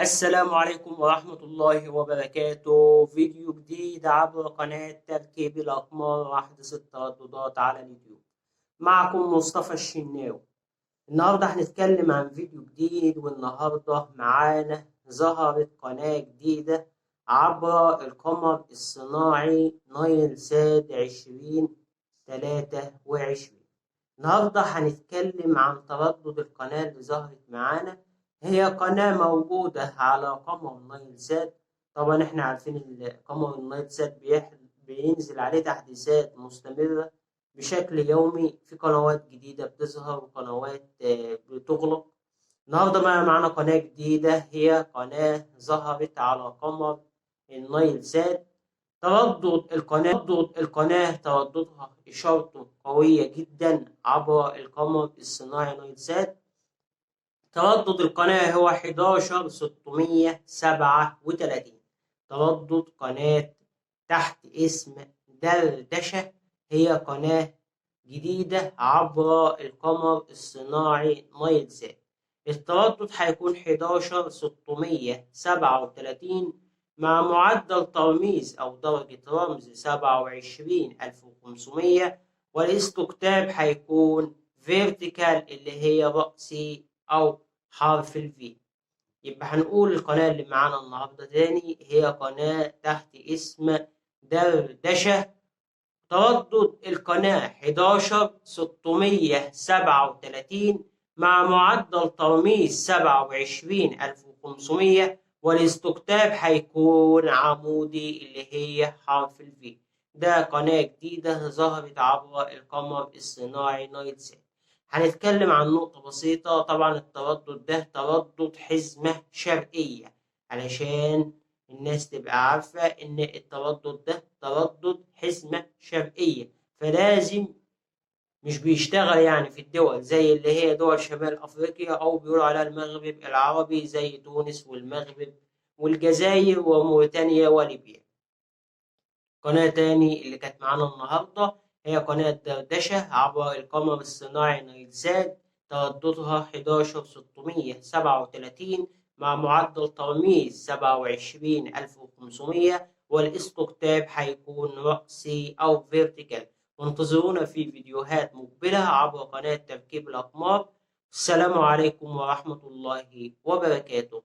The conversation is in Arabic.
السلام عليكم ورحمة الله وبركاته. فيديو جديد عبر قناة تركيب الأقمار وأحدث الترددات على اليوتيوب. معكم مصطفى الشناوي. النهاردة هنتكلم عن فيديو جديد، والنهاردة معانا ظهرت قناة جديدة عبر القمر الصناعي نايل سات 2023. النهاردة هنتكلم عن تردد القناة اللي ظهرت معانا. هي قناة موجودة على قمر النايل سات. طبعا احنا عارفين ان قمر النايل سات بينزل عليه تحديثات مستمرة بشكل يومي، في قنوات جديدة بتظهر وقنوات بتغلق. النهاردة معانا قناة جديدة، هي قناة ظهرت على قمر النايل سات. تردد القناة ترددها إشارته قوية جدا عبر القمر الصناعي نايل سات. تردد القناة هو 11637. تردد قناة تحت اسم دردشة، هي قناة جديدة عبر القمر الصناعي نايل سات. التردد هيكون 11637 مع معدل ترميز أو درجة رمز 27500، والاستقطاب هيكون فيرتيكال اللي هي رأسي أو حرف الفي. يبقى هنقول القناة اللي معانا النهاردة تاني هي قناة تحت اسم دردشة. تردد القناة 11637 مع معدل ترميز 27500، والاستقطاب هيكون عمودي اللي هي حرف الفي. ده قناة جديدة ظهرت عبر القمر الصناعي نايل سات. هنتكلم عن نقطة بسيطة. طبعا التردد ده تردد حزمة شرقية، علشان الناس تبقى عارفة إن التردد ده تردد حزمة شرقية، فلازم مش بيشتغل يعني في الدول زي اللي هي دول شمال أفريقيا أو بيقولوا عليها المغرب العربي زي تونس والمغرب والجزائر وموريتانيا وليبيا. قناة تاني اللي كانت معانا النهاردة هي قناة دردشة عبر القمر الصناعي نايل سات. ترددها 11637 مع معدل ترميز 27500، والاستقطاب هيكون رأسي أو فيرتيكال. وانتظرونا في فيديوهات مقبلة عبر قناة تركيب الأقمار. السلام عليكم ورحمة الله وبركاته.